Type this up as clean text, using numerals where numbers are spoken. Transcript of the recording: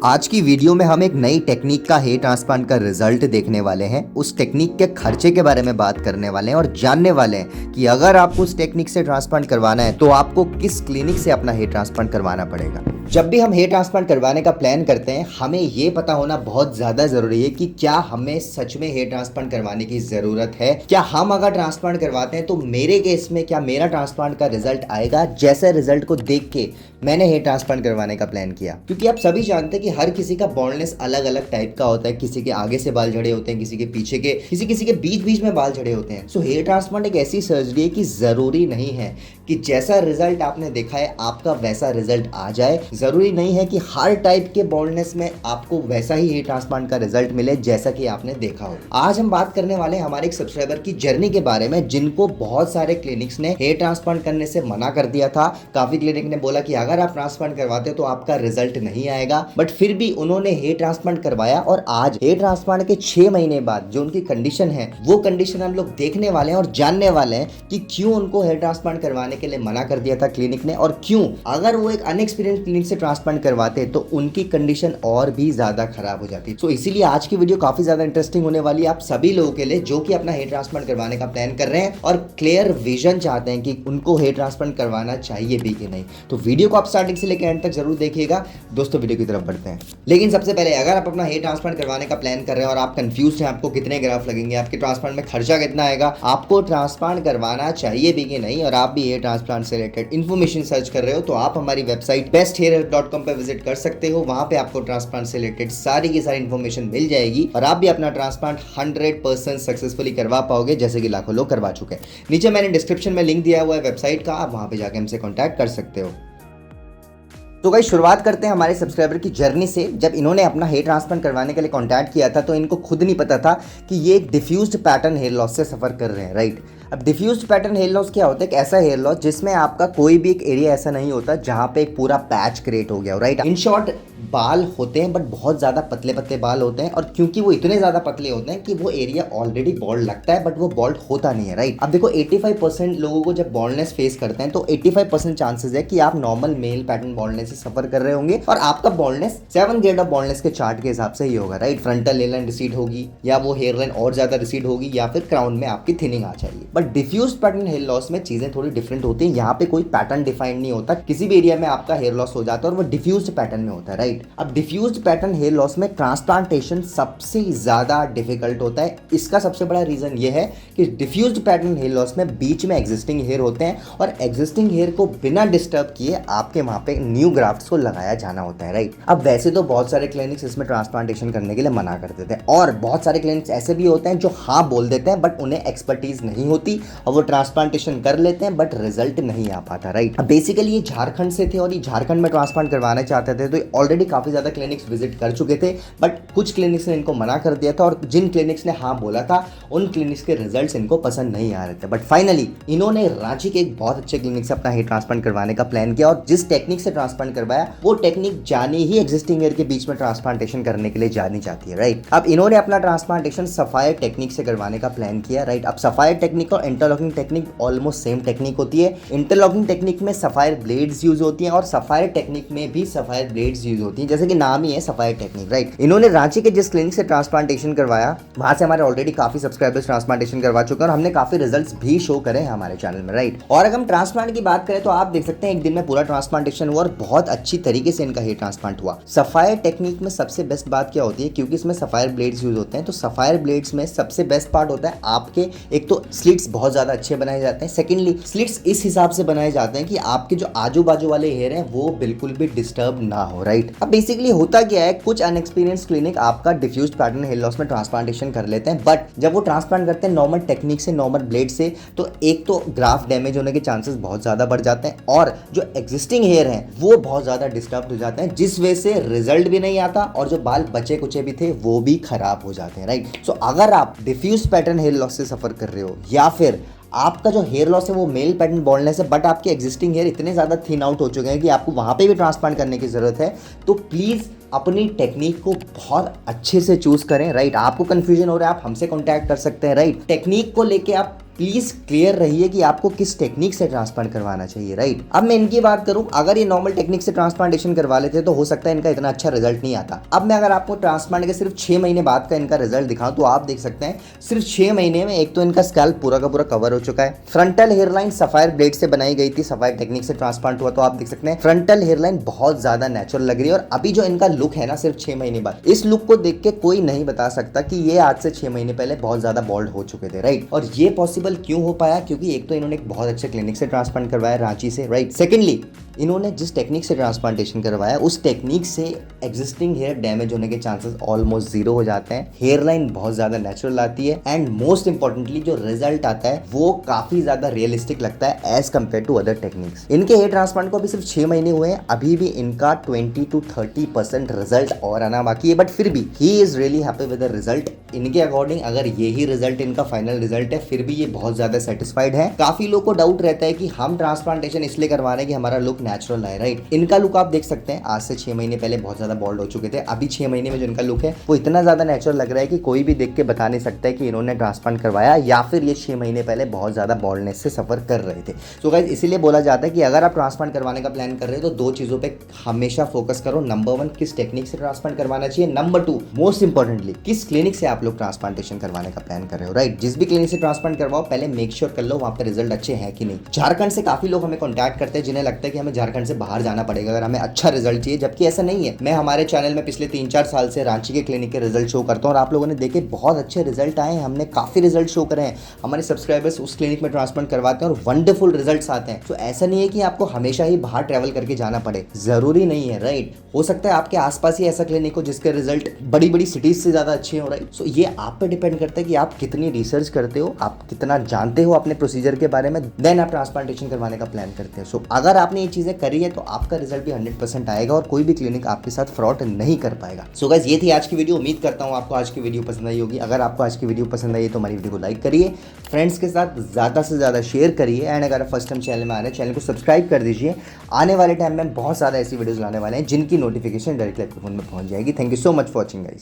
आज की वीडियो में हम एक नई टेक्निक का हेयर ट्रांसप्लांट का रिजल्ट देखने वाले हैं। उस टेक्निक के खर्चे के बारे में बात करने वाले हैं और जानने वाले हैं कि अगर आपको उस टेक्निक से ट्रांसप्लांट करवाना है तो आपको किस क्लिनिक से अपना हेयर ट्रांसप्लांट करवाना पड़ेगा। जब भी हम हेयर ट्रांसप्लांट करवाने का प्लान करते हैं हमें ये पता होना बहुत ज़्यादा ज़रूरी है कि क्या हमें सच में हेयर ट्रांसप्लांट करवाने की ज़रूरत है। क्या हम अगर ट्रांसप्लांट करवाते हैं तो मेरे केस में क्या मेरा ट्रांसप्लांट का रिजल्ट आएगा जैसे रिजल्ट को देख के मैंने हेयर ट्रांसप्लांट करवाने का प्लान किया। क्योंकि आप सभी जानते हैं कि हर किसी का बॉल्डनेस अलग अलग टाइप का होता है। किसी के आगे से बाल झड़े होते हैं, किसी के पीछे के, किसी के बीच बीच में बाल झड़े होते हैं। सो हेयर ट्रांसप्लांट एक ऐसी सर्जरी है कि ज़रूरी नहीं है कि जैसा रिजल्ट आपने देखा है आपका वैसा रिजल्ट आ जाए। ज़रूरी नहीं है कि हर टाइप के बॉल्डनेस में आपको वैसा ही हेयर ट्रांसप्लांट का रिजल्ट मिले जैसा कि आपने देखा हो। आज हम बात करने वाले हैं हमारे एक सब्सक्राइबर की जर्नी के बारे में जिनको बहुत सारे क्लिनिक्स ने हेयर ट्रांसप्लांट करने से मना कर दिया था। काफ़ी क्लिनिक ने बोला कि अगर आप ट्रांसप्लांट करवाते हो तो आपका रिजल्ट नहीं आएगा, बट फिर भी उन्होंने हेयर ट्रांसप्लांट करवाया और आज हेयर ट्रांसप्लांट के 6 महीने बाद जो उनकी कंडीशन है वो कंडीशन हम लोग देखने वाले हैं और जानने वाले हैं कि क्यों उनको हेयर ट्रांसप्लांट करवाने के लिए मना कर दिया था क्लिनिक ने, और क्यों अगर वो एक अनएक्सपीरियंस क्लिनिक से ट्रांसप्लांट करवाते तो उनकी कंडीशन और भी ज्यादा खराब हो जाती। तो इसीलिए आज की वीडियो काफी ज्यादा इंटरेस्टिंग होने वाली है आप सभी लोगों के लिए जो कि अपना हेयर ट्रांसप्लांट करवाने का प्लान कर रहे हैं और क्लियर विजन चाहते हैं कि उनको हेयर ट्रांसप्लांट करवाना चाहिए भी कि नहीं। तो वीडियो को आप स्टार्टिंग से लेकर एंड तक जरूर देखिएगा। दोस्तों वीडियो की तरफ बढ़ते हैं, लेकिन सबसे पहले अगर आप अपना हेयर ट्रांसप्लांट करवाने का प्लान कर रहे हैं और आप कंफ्यूज हैं आपको कितने ग्राफ लगेंगे, आपके ट्रांसप्लांट में खर्चा कितना आएगा, आपको ट्रांसप्लांट करवाना चाहिए भी कि नहीं, और आप भी हेयर ट्रांसप्लांट से रिलेटेड इन्फॉर्मेशन सर्च कर रहे हो तो आप हमारी वेबसाइट besthairhelp.com पे विजिट कर सकते हो। वहां पे आपको ट्रांसप्लांट से रिलेटेड सारी की सारी इन्फॉर्मेशन मिल जाएगी और आप भी अपना ट्रांसप्लांट 100% सक्सेसफुली करवा पाओगे जैसे कि लाखों लोग करवा चुके हैं। नीचे मैंने डिस्क्रिप्शन में लिंक दिया हुआ है वेबसाइट का, आप वहां पे जाके हमसे कॉन्टैक्ट कर सकते हो। तो गाइस शुरुआत करते हैं हमारे सब्सक्राइबर की जर्नी से। जब इन्होंने अपना हेयर ट्रांसप्लांट करवाने के लिए कांटेक्ट किया था तो इनको खुद नहीं पता था कि ये एक डिफ्यूज्ड पैटर्न हेयर लॉस से सफ़र कर रहे हैं, राइट। अब डिफ्यूज्ड पैटर्न हेयर लॉस क्या होता है? एक ऐसा हेयर लॉस जिसमें आपका कोई भी एक एरिया ऐसा नहीं होता जहां पे एक पूरा पैच क्रिएट हो गया हो, राइट। इन शॉर्ट बाल होते हैं बट बहुत ज़्यादा पतले पतले बाल होते हैं, और क्योंकि वो इतने ज़्यादा पतले होते हैं कि वो एरिया ऑलरेडी बॉल्ड लगता है बट वो बॉल्ड होता नहीं है, राइट। अब देखो 85% लोगों को जब बॉल्डनेस फेस करते हैं तो 85% चांसेस है कि आप नॉर्मल मेल पैटर्न बॉल्डनेस से सफर कर रहे होंगे और आपका बॉल्डनेस 7 ग्रेड ऑफ बॉल्डनेस के चार्ट के हिसाब से ही होगा, right. Frontal hair line recede होगी या वो हेयर लाइन और ज़्यादा रिसीड होगी या फिर क्राउन में आपकी थिनिंग आ जाएगी। But diffused pattern hair loss में चीज़ें थोड़ी डिफरेंट होती हैं। यहाँ पे कोई पैटर्न डिफाइंड नहीं होता, किसी भी एरिया में आपका हेयर लॉस हो जाता है और वो डिफ्यूज्ड पैटर्न में होता है, राइट। अब डिफ्यूज्ड पैटर्न हेयर लॉस में ट्रांसप्लांटेशन सबसे ज्यादा डिफिकल्ट होता है। इसका सबसे बड़ा रीजन ये है कि डिफ्यूज्ड पैटर्न हेयर लॉस में बीच में एग्जिस्टिंग हेयर होते हैं और एग्जिस्टिंग हेयर को बिना डिस्टर्ब किए आपके वहां पे न्यू ग्राफ्ट्स को लगाया जाना होता है, राइट। अब वैसे तो बहुत सारे क्लिनिक्स इसमें ट्रांसप्लांटेशन करने के लिए मना कर देते हैं और बहुत सारे क्लिनिक्स ऐसे भी होते हैं जो हाँ बोल देते हैं बट उन्हें एक्सपर्टीज नहीं होती और वो ट्रांसप्लांटेशन कर लेते हैं बट रिजल्ट नहीं आ पाता, राइट। अब बेसिकली ये झारखंड से थे और ये झारखंड में ट्रांसप्लांट करवाना चाहते थे तो ऑलरेडी काफी ज्यादा क्लिनिक्स विजिट कर चुके थे बट कुछ क्लिनिक्स ने इनको मना कर दिया था और जिन क्लिनिक्स ने हाँ बोला था उन क्लिनिक्स के रिजल्ट्स इनको पसंद नहीं आ रहे थे। बट फाइनली इन्होंने रांची के एक बहुत अच्छे क्लिनिक से अपना हेयर ट्रांसप्लांट करवाने का प्लान किया और जिस टेक्निक से ट्रांसप्लांट करवाया वो टेक्निक जाने ही एग्जिस्टिंग हेयर के बीच में ट्रांसप्लांटेशन करने के लिए जानी चाहती है, राइट। अब इन्होंने अपना ट्रांसप्लांटेशन सफायर टेक्निक से करवाने का प्लान किया, राइट। अब सफायर टेक्निक और interlocking technique almost same technique होती है। इंटरलॉकिंग टेक्निक में सफायर ब्लेड्स यूज होती हैं और सफायर टेक्निक में भी सफायर ब्लेड्स यूज होती हैं, जैसे कि नाम ही है सफायर टेक्निक, राइट। इन्होंने रांची के जिस क्लिनिक से ट्रांसप्लांटेशन करवाया वहां से हमारे ऑलरेडी काफी सब्सक्राइबर्स ट्रांसप्लांटेशन करवा चुके हैं और हमने काफी रिजल्ट्स भी शो करे हैं हमारे चैनल में, राइट। और अगर हम ट्रांसप्लांट की बात करें तो आप देख सकते हैं एक दिन में पूरा ट्रांसप्लांटेशन हुआ और बहुत अच्छी तरीके से इनका हेयर ट्रांसप्लांट हुआ। सफायर टेक्निक में सबसे बेस्ट बात क्या होती है, क्योंकि इसमें सफायर ब्लेड्स यूज होते हैं, तो सफायर ब्लेड्स में सबसे बेस्ट पार्ट होता है आपके एक तो स्लिट्स बहुत ज्यादा अच्छे बनाए जाते हैं, सेकेंडली स्लिट्स इस हिसाब से बनाए जाते हैं कि आपके जो आजू बाजू वाले हेयर हैं वो बिल्कुल भी डिस्टर्ब ना हो, राइट। अब बेसिकली होता क्या है, कुछ अनएक्सपीरियंस क्लिनिक आपका डिफ्यूज्ड पैटर्न हेयर लॉस में ट्रांसप्लांटेशन कर लेते हैं बट जब वो ट्रांसप्लांट करते हैं नॉर्मल टेक्निक से, नॉर्मल ब्लेड से, तो एक तो ग्राफ डैमेज होने के चांसेस बहुत ज्यादा बढ़ जाते हैं और जो एग्जिस्टिंग हेयर हैं वो बहुत ज्यादा डिस्टर्ब हो जाते हैं जिस वजह से रिजल्ट भी नहीं आता और जो बाल बचे कुचे भी थे वो भी खराब हो जाते हैं, राइट। सो अगर आप डिफ्यूज्ड पैटर्न हेयर लॉस से सफर कर रहे हो या फिर आपका जो हेयर लॉस है वो मेल पैटर्न बॉल्डनेस है बट आपके एग्जिस्टिंग हेयर इतने ज़्यादा थिन आउट हो चुके हैं कि आपको वहाँ पे भी ट्रांसप्लांट करने की ज़रूरत है, तो प्लीज़ अपनी टेक्निक को बहुत अच्छे से चूज़ करें, राइट। आपको कंफ्यूजन हो रहा है आप हमसे कॉन्टैक्ट कर सकते हैं, राइट। टेक्निक को लेके आप प्लीज क्लियर रहिए कि आपको किस टेक्निक से ट्रांसप्लांट करवाना चाहिए, राइट। अब मैं इनकी बात करूं, अगर ये नॉर्मल टेक्निक से ट्रांसप्लांटेशन करवा लेते तो हो सकता है इनका इतना अच्छा रिजल्ट नहीं आता। अब मैं अगर आपको ट्रांसप्लांट के सिर्फ 6 महीने बाद का इनका रिजल्ट दिखाऊं तो आप देख सकते हैं सिर्फ 6 महीने में एक तो इनका स्कैल्प पूरा का पूरा कवर हो चुका है। फ्रंटल हेयरलाइन सफायर ब्लेड से बनाई गई थी, सफायर टेक्निक से ट्रांसप्लांट हुआ, तो आप देख सकते हैं फ्रंटल हेयरलाइन बहुत ज्यादा नेचुरल लग रही है। और अभी जो इनका लुक है ना सिर्फ 6 महीने बाद, इस लुक को देख के कोई नहीं बता सकता कि ये आज से 6 महीने पहले बहुत ज्यादा बॉल्ड हो चुके थे, राइट। और ये पॉसिबल क्यों हो पाया? क्योंकि एक तो इन्होंने एक बहुत अच्छे क्लिनिक से ट्रांसप्लांट करवाया, रांची से, राइट। सेकेंडली, इन्होंने जिस टेक्निक से ट्रांसप्लांटेशन करवाया उस टेक्निक से एग्जिस्टिंग हेयर डैमेज होने के चांसेस ऑलमोस्ट जीरो हो जाते हैं, हेयर लाइन बहुत ज्यादा नेचुरल आती है, एंड मोस्ट इंपॉर्टेंटली जो रिजल्ट आता है वो काफी ज्यादा रियलिस्टिक लगता है as compare to other techniques. इनके हेयर ट्रांसप्लांट को अभी सिर्फ 6 महीने हुए हैं, अभी भी इनका 20 to 30% रिजल्ट और आना बाकी है, बट फिर भी he is really happy with the result. इनके अकॉर्डिंग अगर यही रिजल्ट इनका फाइनल रिजल्ट है, फिर भी ये बहुत ज्यादा सेटिस्फाइड है। काफी लोग को डाउट रहता है कि हम ट्रांसप्लांटेशन इसलिए करवा रहे हैं कि हमारा लुक नेचुरल है, राइट। इनका लुक आप देख सकते हैं, आज से 6 महीने पहले बहुत ज्यादा बॉल्ड हो चुके थे, अभी 6 महीने में जो इनका लुक है वो इतना ज्यादा नेचुरल लग रहा है कि कोई भी देख के बता नहीं सकता है कि इन्होंने ट्रांसप्लांट करवाया या फिर ये 6 महीने पहले बहुत ज्यादा बॉल्डनेस से सफर कर रहे थे। सो गाइस, इसीलिए बोला जाता है कि अगर आप ट्रांसप्लांट करवाने का प्लान कर रहे हो तो दो चीजों पे हमेशा फोकस करो। नंबर 1, किस टेक्निक से ट्रांसप्लांट करवाना चाहिए। नंबर 2, मोस्ट इंपॉर्टेंटली, किस क्लिनिक से आप लोग ट्रांसप्लांटेशन करवाने का प्लान कर रहे हो, राइट। जिस भी क्लिनिक से ट्रांसप्लांट करवाओ पहले मेक श्योर कर लो वहां पे रिजल्ट अच्छे हैं कि नहीं। झारखंड से काफी लोग हमें कॉन्टैक्ट करते हैं जिन्हें लगता है कि हमें झारखंड से बाहर जाना पड़ेगा अगर हमें अच्छा रिजल्ट चाहिए, जबकि ऐसा नहीं है। मैं हमारे चैनल में पिछले 3-4 साल से रांची के क्लिनिक के रिजल्ट शो करता हूँ और आप लोगों ने देखे बहुत अच्छे रिजल्ट आए हैं, हमने काफी रिजल्ट शो करे हैं। हमारे सब्सक्राइबर्स उस क्लिनिक में ट्रांसप्लांट करवाते हैं और वंडरफुल रिजल्ट्स आते हैं। तो ऐसा नहीं है कि आपको हमेशा ही बाहर ट्रैवल करके जाना पड़े, जरूरी नहीं है, राइट। हो सकता है आपके आसपास ही ऐसा क्लिनिक हो जिसके रिजल्ट बड़ी बड़ी सिटीज से ज्यादा अच्छे हो, राइट। सो ये आप पे डिपेंड करता है कि आप कितनी रिसर्च करते हो, आप कितना जानते हो अपने प्रोसीजर के बारे में, देन आप ट्रांसप्लांटेशन करवाने का प्लान करते हैं। सो अगर आपने ये चीजें करी है तो आपका रिजल्ट भी 100% आएगा और कोई भी क्लिनिक आपके साथ फ्रॉड नहीं कर पाएगा। सो गाइस, ये थी आज की वीडियो। उम्मीद करता हूँ आपको आज की वीडियो पसंद आई होगी। अगर आपको आज की वीडियो पसंद आई तो हमारी वीडियो को लाइक करिए, फ्रेंड्स के साथ ज्यादा से ज्यादा शेयर करिए, एंड अगर फर्स्ट टाइम चैनल में आ रहे हैं चैनल को सब्सक्राइब कर दीजिए। आने वाले टाइम में बहुत सारा ऐसी वीडियोस लाने वाले हैं जिनकी नोटिफिकेशन डायरेक्टली आपके फोन में पहुंच जाएगी। Thank you so much for watching guys.